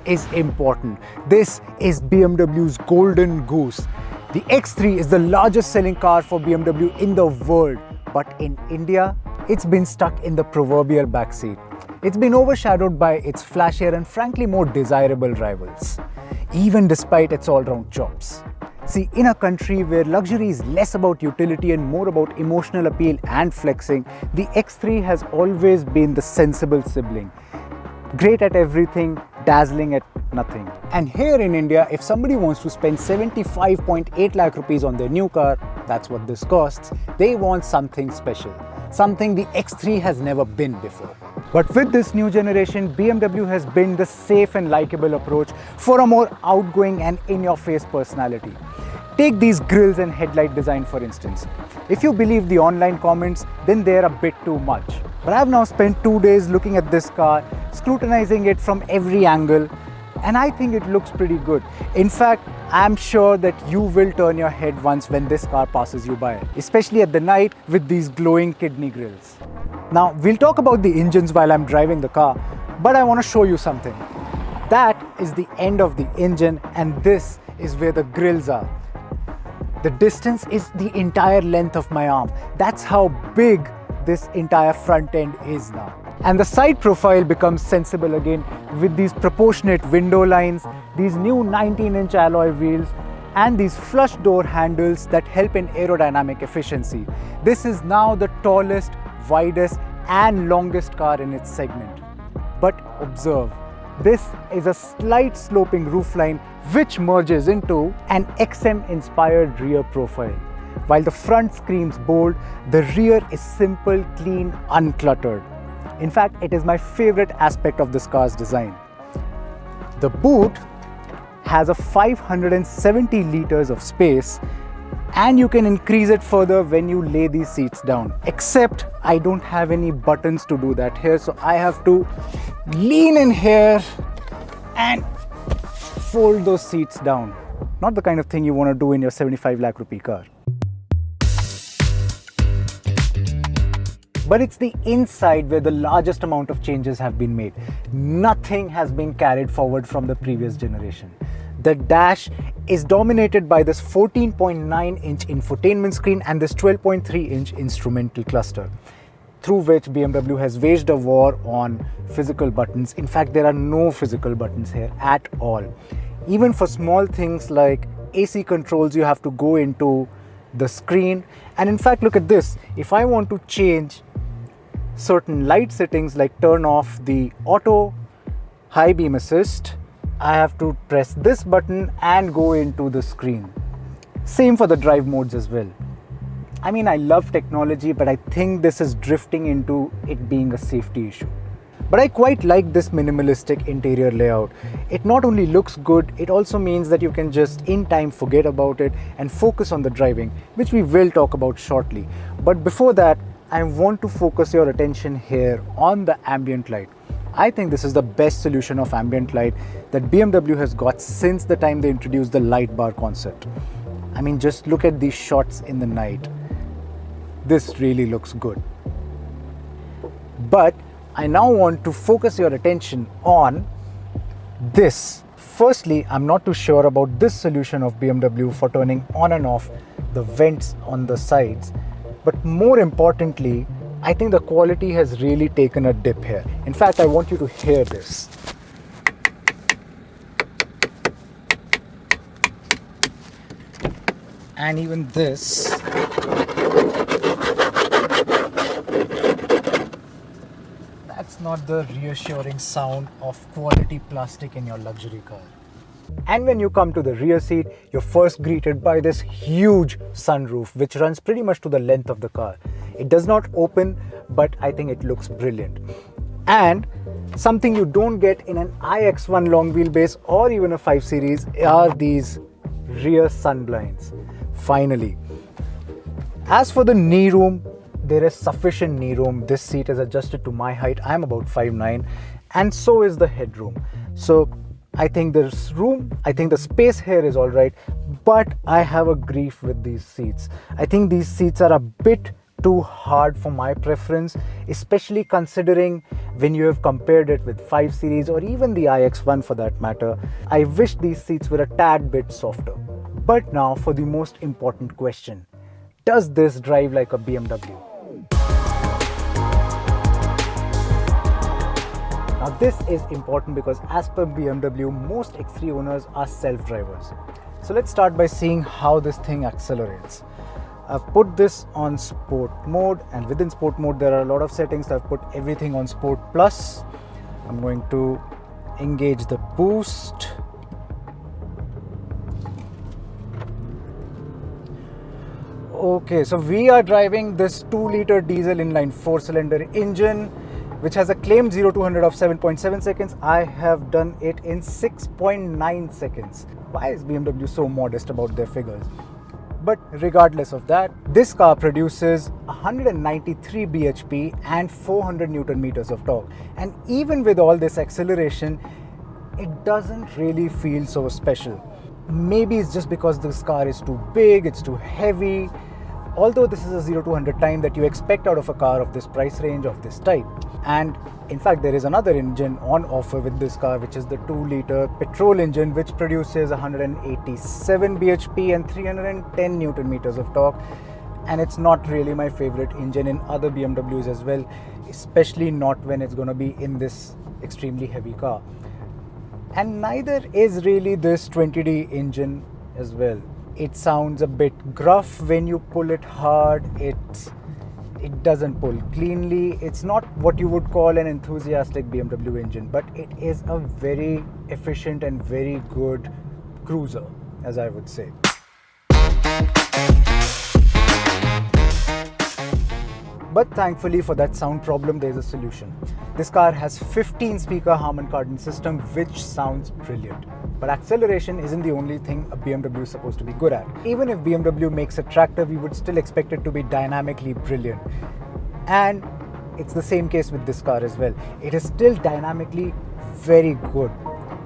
is important. This is BMW's golden goose. The X3 is the largest selling car for BMW in the world, but in India, it's been stuck in the proverbial backseat. It's been overshadowed by its flashier and frankly more desirable rivals, even despite its all-round chops. See, in a country where luxury is less about utility and more about emotional appeal and flexing, the X3 has always been the sensible sibling. Great at everything, dazzling at nothing. And here in India, if somebody wants to spend 75.8 lakh rupees on their new car, that's what this costs, they want something special. Something the X3 has never been before. But with this new generation, BMW has been the safe and likable approach for a more outgoing and in-your-face personality. Take these grills and headlight design for instance. If you believe the online comments, then they're a bit too much. But I've now spent 2 days looking at this car, scrutinizing it from every angle, and I think it looks pretty good. In fact, I'm sure that you will turn your head once when this car passes you by, especially at the night with these glowing kidney grills. Now, we'll talk about the engines while I'm driving the car, but I want to show you something. That is the end of the engine, and this is where the grills are. The distance is the entire length of my arm. That's how big this entire front end is now. And the side profile becomes sensible again with these proportionate window lines, these new 19-inch alloy wheels, and these flush door handles that help in aerodynamic efficiency. This is now the tallest, widest, and longest car in its segment. But observe, this is a slight sloping roofline which merges into an XM-inspired rear profile. While the front screams bold, the rear is simple, clean, uncluttered. In fact, it is my favorite aspect of this car's design. The boot has a 570 liters of space, and you can increase it further when you lay these seats down. Except I don't have any buttons to do that here, so I have to lean in here and fold those seats down. Not the kind of thing you want to do in your 75 lakh rupee car. But it's the inside where the largest amount of changes have been made. Nothing has been carried forward from the previous generation. The dash is dominated by this 14.9-inch infotainment screen and this 12.3-inch instrumental cluster, through which BMW has waged a war on physical buttons. In fact, there are no physical buttons here at all. Even for small things like AC controls, you have to go into the screen. And in fact, look at this. If I want to change certain light settings like turn off the auto high beam assist, I have to press this button and go into the screen. Same for the drive modes as well. I mean, I love technology, but I think this is drifting into it being a safety issue. But I quite like this minimalistic interior layout. It not only looks good, it also means that you can just in time forget about it and focus on the driving, which we will talk about shortly. But before that, I want to focus your attention here on the ambient light. I think this is the best solution of ambient light that BMW has got since the time they introduced the light bar concept. I mean, just look at these shots in the night. This really looks good. But I now want to focus your attention on this. Firstly, I'm not too sure about this solution of BMW for turning on and off the vents on the sides. But more importantly, I think the quality has really taken a dip here. In fact, I want you to hear this. And even this. That's not the reassuring sound of quality plastic in your luxury car. And when you come to the rear seat, you're first greeted by this huge sunroof, which runs pretty much to the length of the car. It does not open, but I think it looks brilliant. And something you don't get in an iX1 long wheelbase or even a 5 Series are these rear sun blinds. Finally. As for the knee room, there is sufficient knee room. This seat is adjusted to my height. I'm about 5'9", and so is the headroom. So I think there's room. I think the space here is all right, but I have a grief with these seats. I think these seats are a bit too hard for my preference, especially considering when you have compared it with 5 Series or even the iX1 for that matter. I wish these seats were a tad bit softer. But now for the most important question. Does this drive like a BMW? Now this is important because as per BMW, most X3 owners are self-drivers. So let's start by seeing how this thing accelerates. I've put this on sport mode, and within sport mode there are a lot of settings. I've put everything on sport plus. I'm going to engage the boost. Okay, so we are driving this 2-liter diesel inline 4-cylinder engine, which has a claimed 0 to 100 of 7.7 seconds. I have done it in 6.9 seconds. Why is BMW so modest about their figures? But regardless of that, this car produces 193 bhp and 400 Newton meters of torque. And even with all this acceleration, it doesn't really feel so special. Maybe it's just because this car is too big, it's too heavy. Although this is a 0 to 100 time that you expect out of a car of this price range, of this type. And in fact, there is another engine on offer with this car, which is the 2-liter petrol engine, which produces 187 bhp and 310 Newton meters of torque. And it's not really my favorite engine in other BMWs as well, especially not when it's going to be in this extremely heavy car. And neither is really this 20D engine as well. It sounds a bit gruff when you pull it hard. It doesn't pull cleanly. It's not what you would call an enthusiastic BMW engine, but it is a very efficient and very good cruiser, as I would say. But thankfully for that sound problem, there's a solution. This car has 15-speaker Harman Kardon system, which sounds brilliant. But acceleration isn't the only thing a BMW is supposed to be good at. Even if BMW makes a tractor, we would still expect it to be dynamically brilliant. And it's the same case with this car as well. It is still dynamically very good.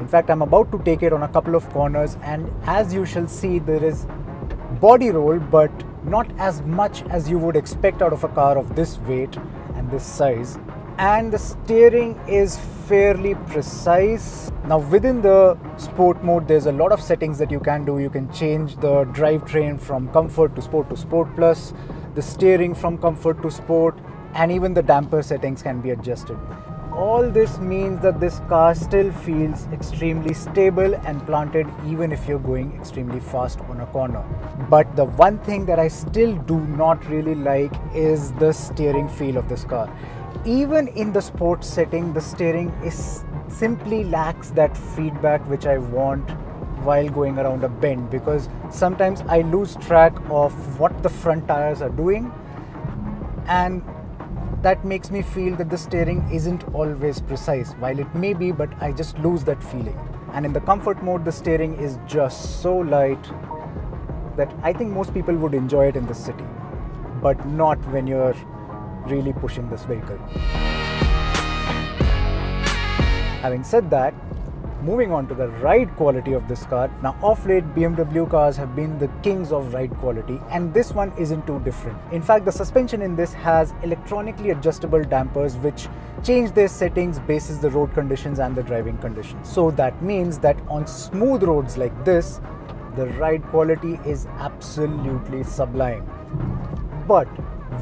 In fact, I'm about to take it on a couple of corners, and as you shall see, there is body roll, but not as much as you would expect out of a car of this weight and this size. And the steering is fairly precise. Now within the sport mode, there's a lot of settings that you can do. You can change the drivetrain from comfort to sport plus, the steering from comfort to sport, and even the damper settings can be adjusted. All this means that this car still feels extremely stable and planted even if you're going extremely fast on a corner. But the one thing that I still do not really like is the steering feel of this car. Even in the sports setting, the steering simply lacks that feedback which I want while going around a bend, because sometimes I lose track of what the front tires are doing, and that makes me feel that the steering isn't always precise. While it may be, but I just lose that feeling. And in the comfort mode, the steering is just so light that I think most people would enjoy it in the city, but not when you're really pushing this vehicle. Having said that, moving on to the ride quality of this car. Now of late, BMW cars have been the kings of ride quality, and this one isn't too different. In fact, the suspension in this has electronically adjustable dampers which change their settings based on the road conditions and the driving conditions. So that means that on smooth roads like this, the ride quality is absolutely sublime. But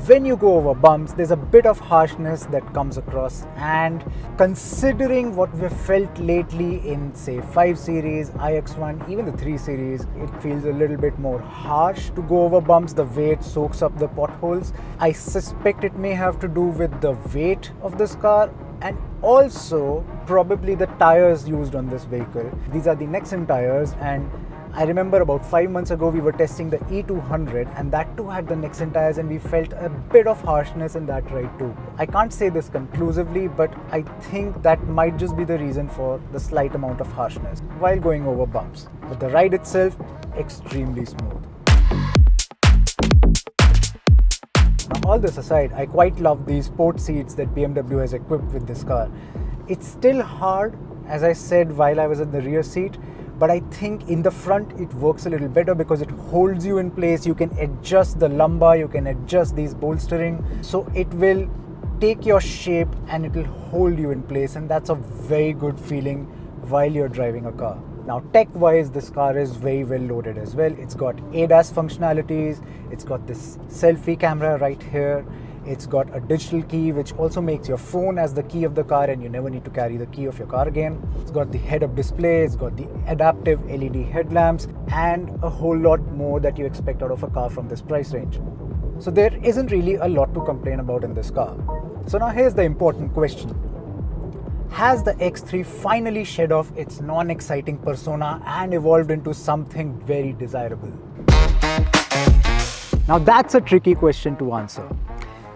when you go over bumps, there's a bit of harshness that comes across, and considering what we've felt lately in say 5 Series, iX1, even the 3 Series, it feels a little bit more harsh to go over bumps. The weight soaks up the potholes. I suspect it may have to do with the weight of this car and also probably the tires used on this vehicle. These are the Nexen tires, and I remember about 5 months ago we were testing the E200, and that too had the Nexen tires, and we felt a bit of harshness in that ride too. I can't say this conclusively, but I think that might just be the reason for the slight amount of harshness while going over bumps. But the ride itself, extremely smooth. Now all this aside, I quite love these sport seats that BMW has equipped with this car. It's still hard, as I said while I was in the rear seat, but I think in the front it works a little better because it holds you in place. You can adjust the lumbar, you can adjust these bolstering, so it will take your shape and it will hold you in place, and that's a very good feeling while you're driving a car. Now, tech-wise, this car is very well loaded as well. It's got ADAS functionalities, it's got this selfie camera right here, it's got a digital key which also makes your phone as the key of the car and you never need to carry the key of your car again. It's got the head-up display, it's got the adaptive LED headlamps, and a whole lot more that you expect out of a car from this price range. So there isn't really a lot to complain about in this car. So now here's the important question. Has the X3 finally shed off its non-exciting persona and evolved into something very desirable? Now that's a tricky question to answer.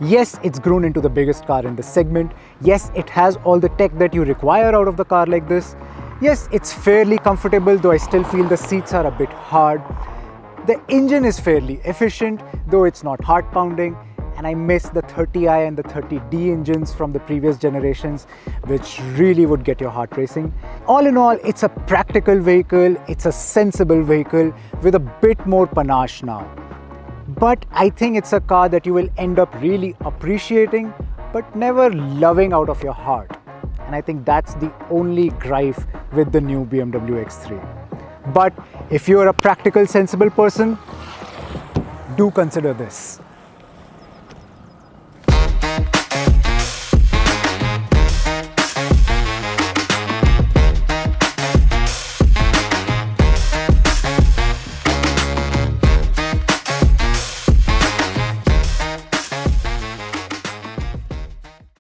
Yes, it's grown into the biggest car in the segment. Yes, it has all the tech that you require out of the car like this. Yes, it's fairly comfortable, though I still feel the seats are a bit hard. The engine is fairly efficient, though it's not heart-pounding. And I miss the 30i and the 30d engines from the previous generations, which really would get your heart racing. All in all, it's a practical vehicle, it's a sensible vehicle with a bit more panache now. But I think it's a car that you will end up really appreciating, but never loving out of your heart. And I think that's the only gripe with the new BMW X3. But if you're a practical, sensible person, do consider this.